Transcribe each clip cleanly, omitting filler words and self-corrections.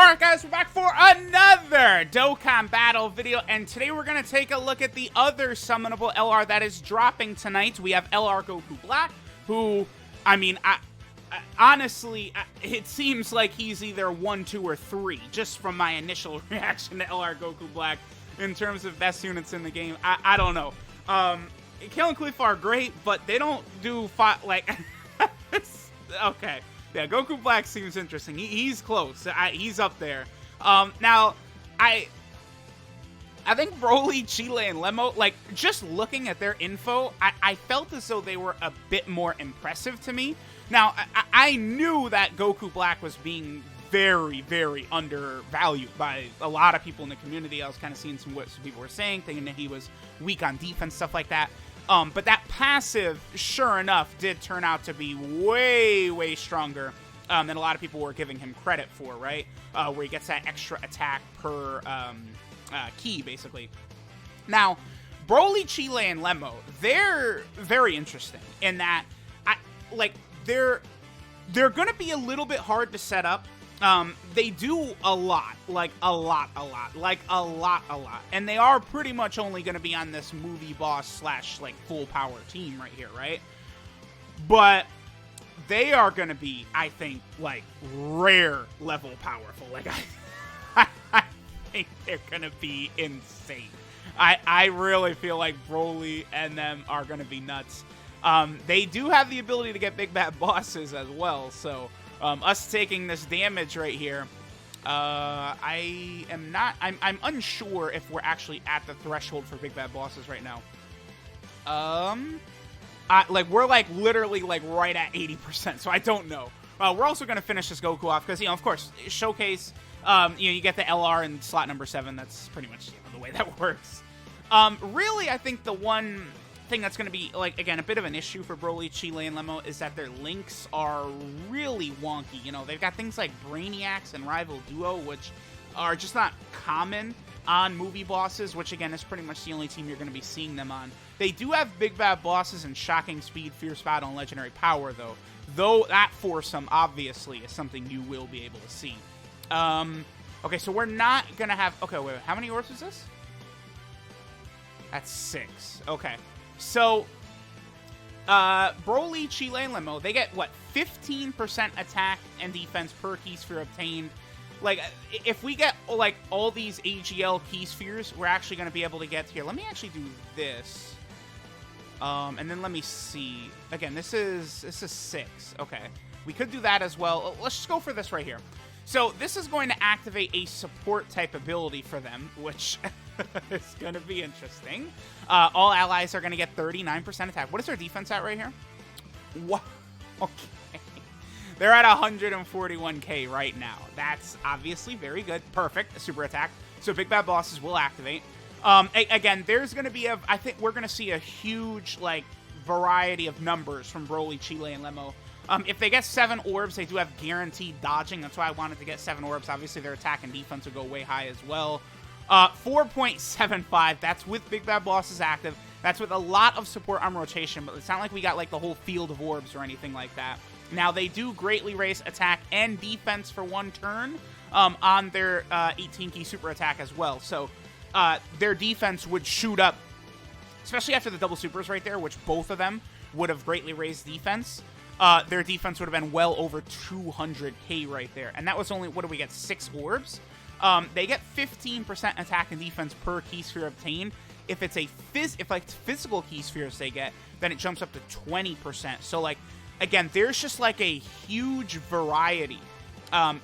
Alright guys, we're back for another Dokkan battle video, and today we're going to take a look at the other summonable LR that is dropping tonight. We have LR Goku Black, who, honestly, it seems like he's either 1, 2, or 3, just from my initial reaction to LR Goku Black in terms of best units in the game. I don't know. Kale and Cliff are great, but they don't do, okay. Yeah, Goku Black seems interesting. He's close. He's up there. Now, I think Broly, CHEELAI, and Lemo, like, just looking at their info, I felt as though they were a bit more impressive to me. Now, I knew that Goku Black was being very, very undervalued by a lot of people in the community. I was kind of seeing what some people were saying, thinking that he was weak on defense, stuff like that. But that passive, sure enough, did turn out to be way, way stronger than a lot of people were giving him credit for, right? Where he gets that extra attack per key, basically. Now, Broly, CHEELAI, and Lemo, they're very interesting in that, they're going to be a little bit hard to set up. They do a lot. And they are pretty much only going to be on this movie boss / full power team right here, right? But they are going to be, I think, rare level powerful. I think they're going to be insane. I really feel like Broly and them are going to be nuts. They do have the ability to get big bad bosses as well, so us taking this damage right here, I'm unsure if we're actually at the threshold for big bad bosses right now. We're literally right at 80%, so I don't know. We're also going to finish this Goku off because, of course, showcase, you get the LR in slot number 7. That's pretty much the way that works. Really, I think the one thing that's going to be, again, a bit of an issue for Broly, CHEELAI, and Lemo is that their links are really wonky. They've got things like Brainiacs and Rival Duo, which are just not common on movie bosses, which, again, is pretty much the only team you're going to be seeing them on. They do have big bad bosses in Shocking Speed, Fierce Battle, and Legendary Power, though. Though that foursome, obviously, is something you will be able to see. Okay, so we're not going to have... Okay, wait, how many orbs is this? That's 6. Okay. So, Broly, CHEELAI, and Lemo, they get, 15% attack and defense per key sphere obtained. If we get, all these AGL key spheres, we're actually going to be able to get here. Let me actually do this. And then let me see. Again, this is 6. Okay. We could do that as well. Let's just go for this right here. So, this is going to activate a support type ability for them, which is going to be interesting. All allies are going to get 39% attack. What is their defense at right here? What? Okay. They're at 141k right now. That's obviously very good. Perfect. A super attack. So, big bad bosses will activate. Again, there's going to be I think we're going to see a huge, variety of numbers from Broly, CHEELAI, and Lemo. If they get 7 orbs, they do have guaranteed dodging. That's why I wanted to get 7 orbs. Obviously, their attack and defense will go way high as well. 4.75. That's with big bad bosses active. That's with a lot of support on rotation, but it's not like we got, the whole field of orbs or anything like that. Now, they do greatly raise attack and defense for 1 turn on their 18-key super attack as well. So, their defense would shoot up, especially after the double supers right there, which both of them would have greatly raised defense. Their defense would have been well over 200k right there. And that was only, what do we get, 6 orbs? They get 15% attack and defense per key sphere obtained. If it's physical key spheres they get, then it jumps up to 20%. So, again, there's just, a huge variety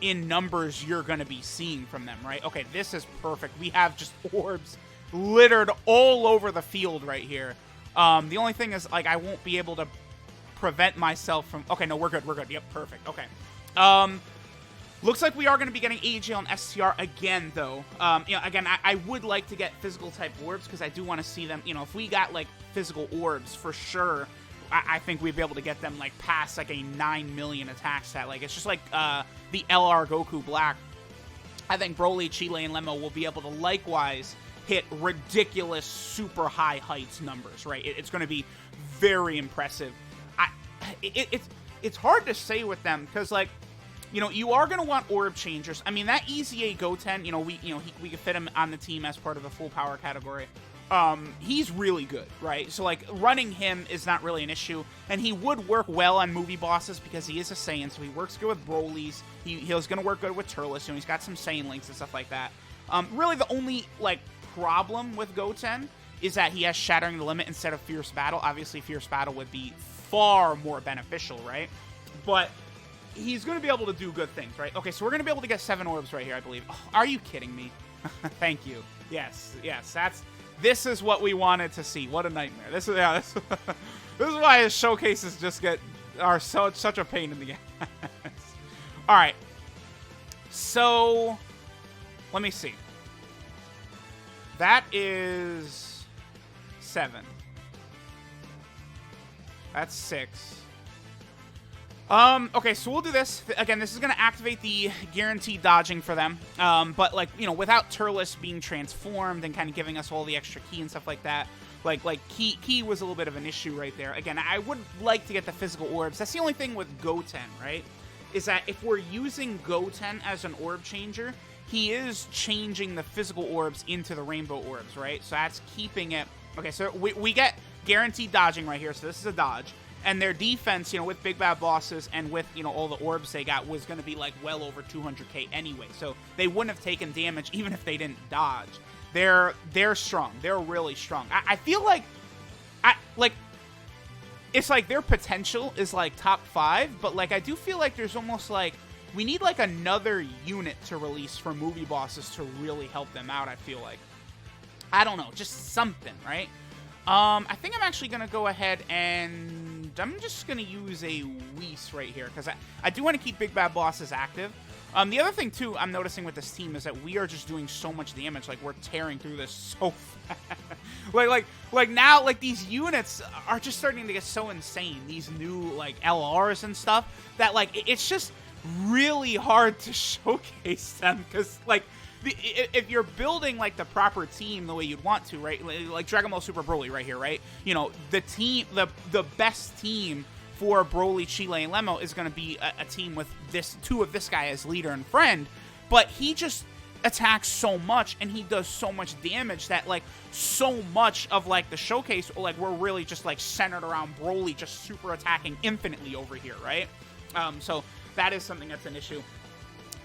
in numbers you're going to be seeing from them, right? Okay, this is perfect. We have just orbs littered all over the field right here. The only thing is, I won't be able to prevent myself from... Okay, no, we're good. Yep, perfect. Okay. Looks like we are going to be getting AGL and STR again, though. Again, I would like to get physical-type orbs, because I do want to see them... if we got, physical orbs, for sure, I think we'd be able to get them, past, a 9 million attack stat. It's just the LR Goku Black. I think Broly, CHEELAI, and Lemo will be able to, likewise, hit ridiculous, super high heights numbers, right? It's going to be very impressive. It's hard to say with them, because, you know, you are going to want orb changers. I mean, that EZA Goten, you know, we could fit him on the team as part of the full power category. He's really good, right? So, like, running him is not really an issue, and he would work well on movie bosses because he is a Saiyan, so he works good with Brolys. He's going to work good with Turles, you know, he's got some Saiyan links and stuff like that. Really, the only, like, problem with Goten is that he has Shattering the Limit instead of Fierce Battle. Obviously, Fierce Battle would be far more beneficial, right? But he's going to be able to do good things, right? Okay, so we're going to be able to get 7 orbs right here, I believe. Oh, are you kidding me? Thank you. Yes, this is what we wanted to see. What a nightmare. This is why his showcases just are such a pain in the ass. All right. So, let me see. That is 7. That's 6. Okay, so we'll do this. Again, this is going to activate the guaranteed dodging for them. But, like, you know, without Turles being transformed and kind of giving us all the extra ki and stuff like that, like ki was a little bit of an issue right there. Again, I would like to get the physical orbs. That's the only thing with Goten, right? Is that if we're using Goten as an orb changer, he is changing the physical orbs into the rainbow orbs, right? So that's keeping it... Okay, so we get guaranteed dodging right here, so this is a dodge. And their defense, you know, with big bad bosses and with, you know, all the orbs they got was going to be, like, well over 200k anyway. So they wouldn't have taken damage even if they didn't dodge. They're strong. They're really strong. I feel like... It's like their potential is, like, top 5. But, like, I do feel like there's almost, like... We need, like, another unit to release for movie bosses to really help them out, I feel like. I don't know. Just something, right? I think I'm actually going to go ahead and I'm just going to use a Whis right here because I do want to keep Big Bad Bosses active. The other thing, too, I'm noticing with this team is that we are just doing so much damage. Like, we're tearing through this so fast. like now, like, these units are just starting to get so insane. These new, like, LRs and stuff that, like, it's just really hard to showcase them because, like, if you're building, like, the proper team the way you'd want to, right? Like Dragon Ball Super Broly right here, right? You know, the team, the best team for Broly, CHEELAI, and Lemo is going to be a team with two of this guy as leader and friend, but he just attacks so much and he does so much damage that, like, so much of, like, the showcase, like, we're really just, like, centered around Broly just super attacking infinitely over here, right? So that is something that's an issue.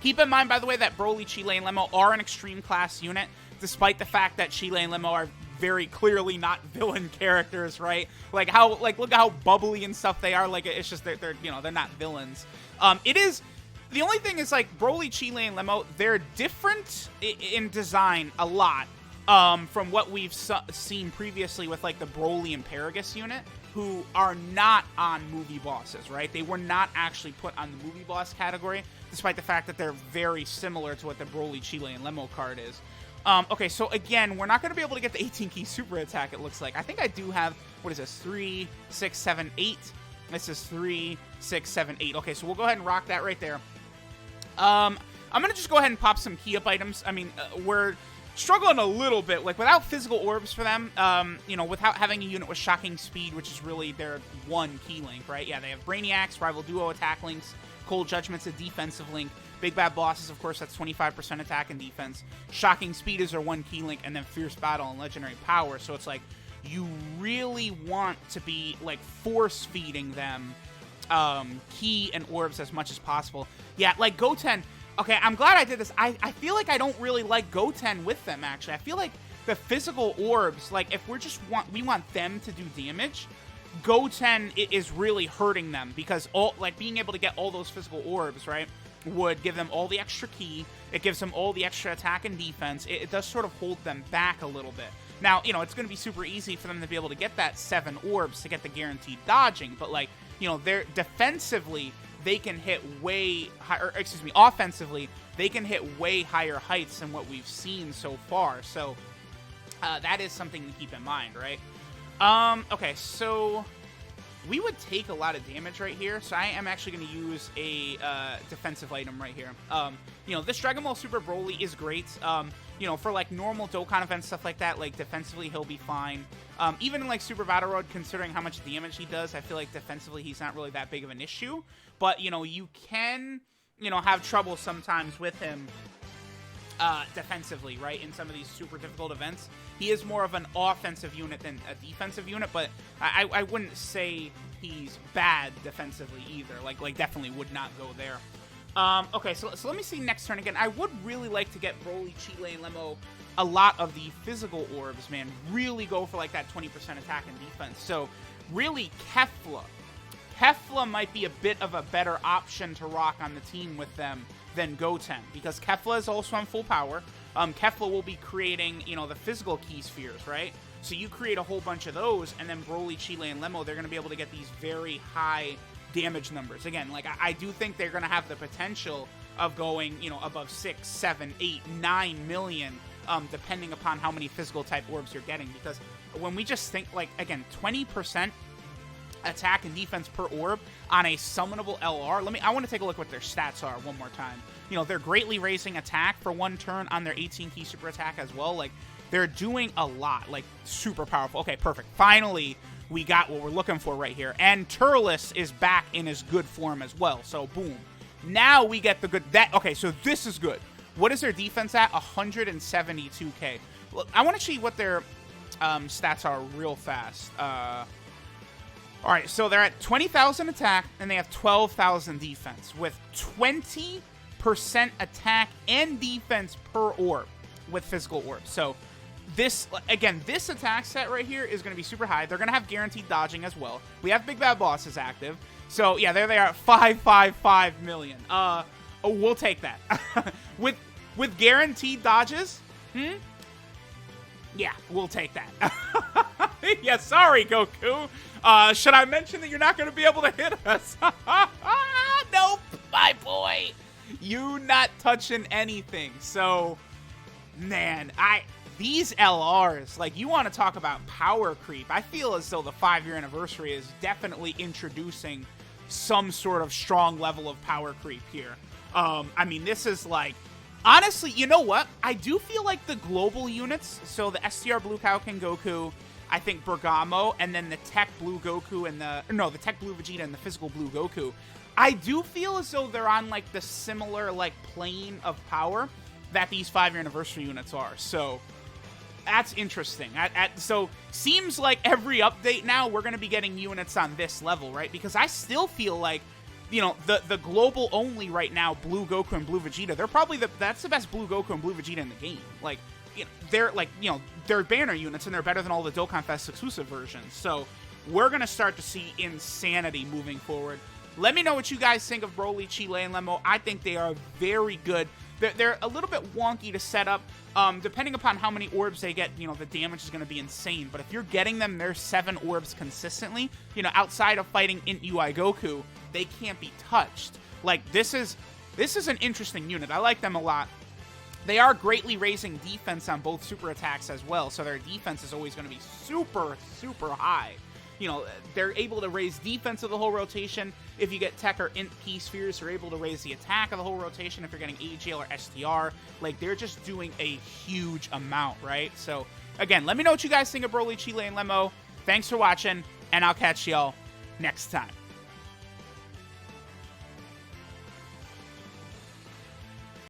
Keep in mind, by the way, that Broly, CHEELAI, and Lemo are an extreme class unit, despite the fact that CHEELAI and Lemo are very clearly not villain characters, right? Like, look at how bubbly and stuff they are. Like, it's just, they're you know, they're not villains. It is, the only thing is, like, Broly, CHEELAI, and Lemo, they're different in design a lot from what we've seen previously with, like, the Broly and Paragus unit, who are not on movie bosses, right? They were not actually put on the movie boss category, despite the fact that they're very similar to what the Broly, CHEELAI, and Lemo card is. Okay, so again, we're not going to be able to get the 18-key super attack, it looks like. I think I do have, what is this, 3, 6, 7, 8? This is 3, 6, 7, 8. Okay, so we'll go ahead and rock that right there. I'm going to just go ahead and pop some key-up items. I mean, we're struggling a little bit, like, without physical orbs for them, you know, without having a unit with shocking speed, which is really their one key link, right? Yeah, they have Brainiacs, Rival Duo attack links, Cold Judgment's a defensive link, Big Bad Bosses, of course, that's 25% attack and defense, Shocking Speed is their one key link, and then Fierce Battle and Legendary Power, so it's like, you really want to be, like, force-feeding them key and orbs as much as possible. Yeah, like, Goten... Okay, I'm glad I did this. I feel like I don't really like Goten with them, actually. I feel like the physical orbs, like, if we want them to do damage, Goten is really hurting them because, being able to get all those physical orbs, right, would give them all the extra ki. It gives them all the extra attack and defense. It does sort of hold them back a little bit. Now, you know, it's going to be super easy for them to be able to get that 7 orbs to get the guaranteed dodging, but, like, you know, they're defensively... they can hit way higher, offensively, they can hit way higher heights than what we've seen so far. So that is something to keep in mind, right? Okay, so we would take a lot of damage right here. So I am actually going to use a defensive item right here. You know, this Dragon Ball Super Broly is great. You know, for, like, normal Dokkan events, stuff like that, like, defensively, he'll be fine. Even in, like, Super Battle Road, considering how much damage he does, I feel like defensively he's not really that big of an issue. But, you know, you can you know, have trouble sometimes with him defensively, right, in some of these super difficult events. He is more of an offensive unit than a defensive unit, but I wouldn't say he's bad defensively either. Like definitely would not go there. Okay, so let me see next turn again. I would really like to get Broly, CHEELAI, and Lemo a lot of the physical orbs, man. Really go for like that 20% attack and defense. So really Kefla. Kefla might be a bit of a better option to rock on the team with them than Goten, because Kefla is also on full power. Kefla will be creating, you know, the physical key spheres, right? So you create a whole bunch of those, and then Broly, CHEELAI, and Lemo, they're going to be able to get these very high damage numbers. Again, like, I do think they're going to have the potential of going, you know, above 6, 7, 8, 9 million, depending upon how many physical type orbs you're getting. Because when we just think, like, again, 20% attack and defense per orb on a summonable LR. I want to take a look what their stats are one more time. You know, they're greatly raising attack for one turn on their 18 key super attack as well. Like, they're doing a lot, like, super powerful. Okay, perfect. Finally, we got what we're looking for right here. And Turles is back in his good form as well. So, boom. Now we get the good... Okay, so this is good. What is their defense at? 172k. Look, I want to see what their stats are real fast. All right, so they're at 20,000 attack, and they have 12,000 defense with 20% attack and defense per orb with physical orbs. So this, again, this attack set right here is going to be super high. They're going to have guaranteed dodging as well. We have Big Bad Bosses active. So, yeah, there they are at 555 million. We'll take that. with guaranteed dodges, yeah, we'll take that. Yeah, sorry, Goku. Should I mention that you're not going to be able to hit us? Nope, my boy. You not touching anything. So, man, these LRs, like, you want to talk about power creep. I feel as though the 5-year anniversary is definitely introducing some sort of strong level of power creep here. I mean, this is like... Honestly, you know what? I do feel like the global units, so the STR Blue Cow King Goku, I think Bergamo, and then the Tech Blue Goku and the Tech Blue Vegeta and the Physical Blue Goku, I do feel as though they're on, like, the similar, like, plane of power that these 5-year anniversary units are. So, that's interesting. So, seems like every update now, we're going to be getting units on this level, right? Because I still feel like, you know, the global only right now, Blue Goku and Blue Vegeta, they're probably that's the best Blue Goku and Blue Vegeta in the game. Like, you know, they're like, you know, they're banner units and they're better than all the Dokkan Fest exclusive versions. So we're gonna start to see insanity moving forward. Let me know what you guys think of Broly, CHEELAI, and Lemo. I think they are very good. They're a little bit wonky to set up. Depending upon how many orbs they get, you know, the damage is going to be insane. But if you're getting them their 7 orbs consistently, you know, outside of fighting Int UI Goku, they can't be touched. Like, this is an interesting unit. I like them a lot. They are greatly raising defense on both super attacks as well, so their defense is always going to be super, super high. You know, they're able to raise defense of the whole rotation. If you get Tech or Int P spheres, they're able to raise the attack of the whole rotation. If you're getting AGL or STR, like, they're just doing a huge amount, right? So, again, let me know what you guys think of Broly, CHEELAI, and Lemo. Thanks for watching, and I'll catch y'all next time.